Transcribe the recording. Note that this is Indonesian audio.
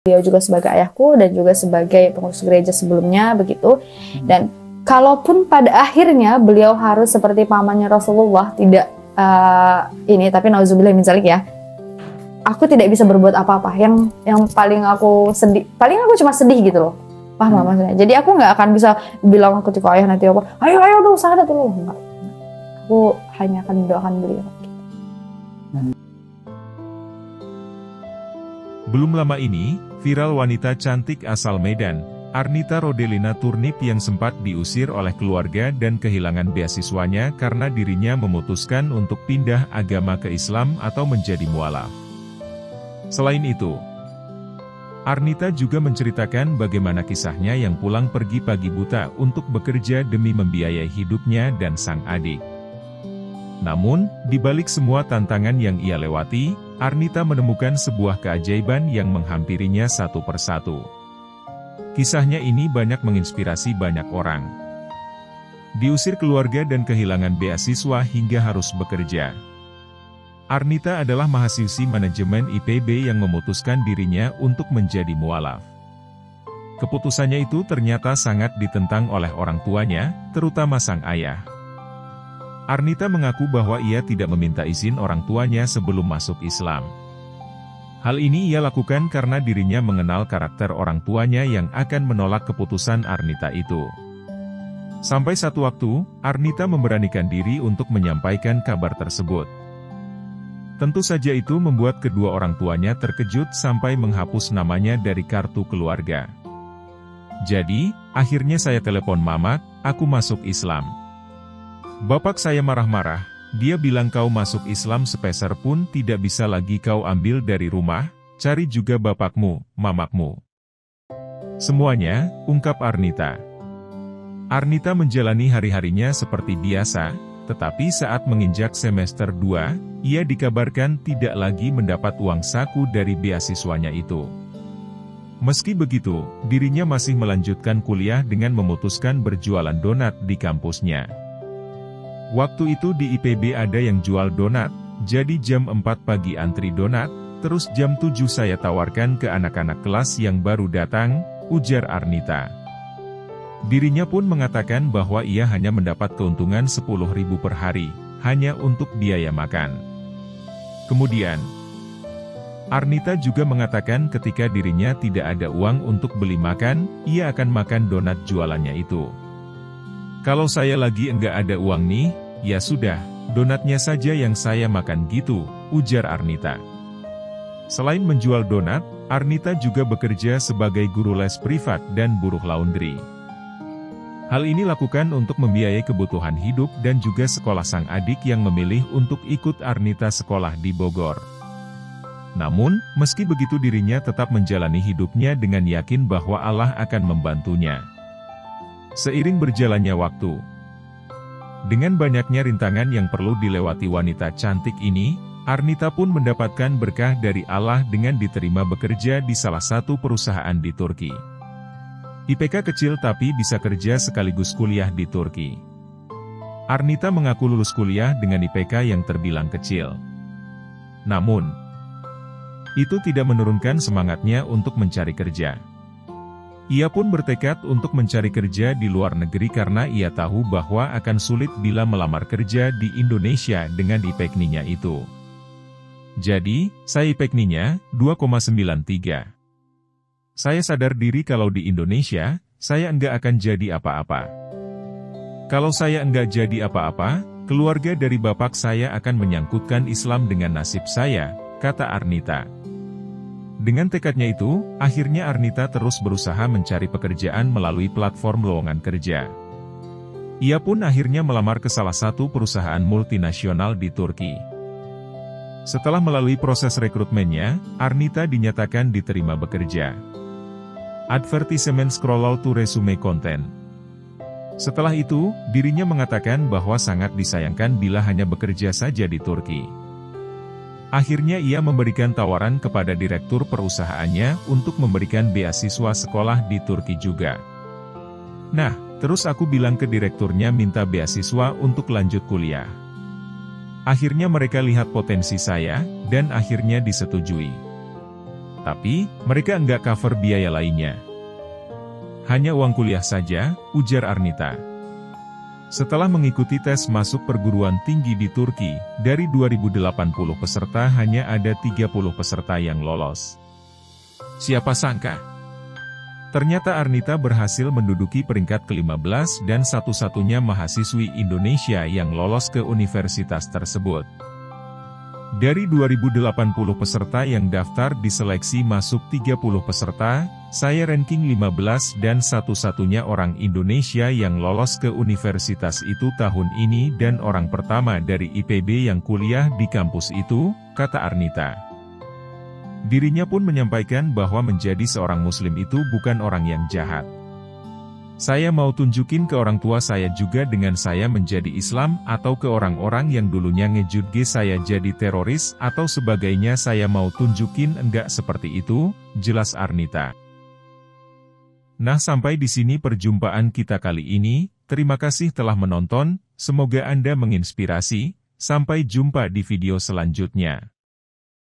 beliau juga sebagai ayahku dan juga sebagai pengurus gereja sebelumnya begitu. Dan kalaupun pada akhirnya beliau harus seperti pamannya Rasulullah, tidak tapi nauzubillah min dzalik ya. Aku tidak bisa berbuat apa-apa. Yang paling aku sedih, paling aku cuma sedih gitu loh. Paham maksudnya? Jadi aku nggak akan bisa bilang ketika ayah nanti apa, ayo dong sahadat dulu. Enggak. Aku hanya akan mendoakan beliau. Belum lama ini, viral wanita cantik asal Medan, Arnita Rodelina Turnip yang sempat diusir oleh keluarga dan kehilangan beasiswanya karena dirinya memutuskan untuk pindah agama ke Islam atau menjadi mualaf. Selain itu, Arnita juga menceritakan bagaimana kisahnya yang pulang pergi pagi buta untuk bekerja demi membiayai hidupnya dan sang adik. Namun, di balik semua tantangan yang ia lewati, Arnita menemukan sebuah keajaiban yang menghampirinya satu persatu. Kisahnya ini banyak menginspirasi banyak orang. Diusir keluarga dan kehilangan beasiswa hingga harus bekerja. Arnita adalah mahasiswi manajemen IPB yang memutuskan dirinya untuk menjadi mualaf. Keputusannya itu ternyata sangat ditentang oleh orang tuanya, terutama sang ayah. Arnita mengaku bahwa ia tidak meminta izin orang tuanya sebelum masuk Islam. Hal ini ia lakukan karena dirinya mengenal karakter orang tuanya yang akan menolak keputusan Arnita itu. Sampai satu waktu, Arnita memberanikan diri untuk menyampaikan kabar tersebut. Tentu saja itu membuat kedua orang tuanya terkejut sampai menghapus namanya dari kartu keluarga. Jadi, akhirnya saya telepon mama, aku masuk Islam. Bapak saya marah-marah, dia bilang kau masuk Islam sepeser pun tidak bisa lagi kau ambil dari rumah, cari juga bapakmu, mamakmu. Semuanya, ungkap Arnita. Arnita menjalani hari-harinya seperti biasa, tetapi saat menginjak semester 2, ia dikabarkan tidak lagi mendapat uang saku dari beasiswanya itu. Meski begitu, dirinya masih melanjutkan kuliah dengan memutuskan berjualan donat di kampusnya. Waktu itu di IPB ada yang jual donat, jadi jam 4 pagi antri donat, terus jam 7 saya tawarkan ke anak-anak kelas yang baru datang, ujar Arnita. Dirinya pun mengatakan bahwa ia hanya mendapat keuntungan 10.000 per hari, hanya untuk biaya makan. Kemudian, Arnita juga mengatakan ketika dirinya tidak ada uang untuk beli makan, ia akan makan donat jualannya itu. Kalau saya lagi enggak ada uang nih, ya sudah, donatnya saja yang saya makan gitu, ujar Arnita. Selain menjual donat, Arnita juga bekerja sebagai guru les privat dan buruh laundry. Hal ini lakukan untuk membiayai kebutuhan hidup dan juga sekolah sang adik yang memilih untuk ikut Arnita sekolah di Bogor. Namun, meski begitu dirinya tetap menjalani hidupnya dengan yakin bahwa Allah akan membantunya. Seiring berjalannya waktu, dengan banyaknya rintangan yang perlu dilewati wanita cantik ini, Arnita pun mendapatkan berkah dari Allah dengan diterima bekerja di salah satu perusahaan di Turki. IPK kecil tapi bisa kerja sekaligus kuliah di Turki. Arnita mengaku lulus kuliah dengan IPK yang terbilang kecil. Namun, itu tidak menurunkan semangatnya untuk mencari kerja. Ia pun bertekad untuk mencari kerja di luar negeri karena ia tahu bahwa akan sulit bila melamar kerja di Indonesia dengan IPK-nya itu. Jadi, saya IPK-nya 2,93. Saya sadar diri kalau di Indonesia, saya enggak akan jadi apa-apa. Kalau saya enggak jadi apa-apa, keluarga dari bapak saya akan menyangkutkan Islam dengan nasib saya, kata Arnita. Dengan tekadnya itu, akhirnya Arnita terus berusaha mencari pekerjaan melalui platform lowongan kerja. Ia pun akhirnya melamar ke salah satu perusahaan multinasional di Turki. Setelah melalui proses rekrutmennya, Arnita dinyatakan diterima bekerja. Advertisement scroll to resume content. Setelah itu, dirinya mengatakan bahwa sangat disayangkan bila hanya bekerja saja di Turki. Akhirnya ia memberikan tawaran kepada direktur perusahaannya untuk memberikan beasiswa sekolah di Turki juga. Nah, terus aku bilang ke direkturnya minta beasiswa untuk lanjut kuliah. Akhirnya mereka lihat potensi saya, dan akhirnya disetujui. Tapi, mereka enggak cover biaya lainnya. Hanya uang kuliah saja, ujar Arnita. Setelah mengikuti tes masuk perguruan tinggi di Turki, dari 2080 peserta hanya ada 30 peserta yang lolos. Siapa sangka? Ternyata Arnita berhasil menduduki peringkat ke-15 dan satu-satunya mahasiswi Indonesia yang lolos ke universitas tersebut. Dari 2080 peserta yang daftar diseleksi masuk 30 peserta, saya ranking 15 dan satu-satunya orang Indonesia yang lolos ke universitas itu tahun ini dan orang pertama dari IPB yang kuliah di kampus itu, kata Arnita. Dirinya pun menyampaikan bahwa menjadi seorang muslim itu bukan orang yang jahat. Saya mau tunjukin ke orang tua saya juga dengan saya menjadi Islam atau ke orang-orang yang dulunya ngejudge saya jadi teroris atau sebagainya saya mau tunjukin enggak seperti itu, jelas Arnita. Nah sampai di sini perjumpaan kita kali ini, terima kasih telah menonton, semoga Anda menginspirasi, sampai jumpa di video selanjutnya.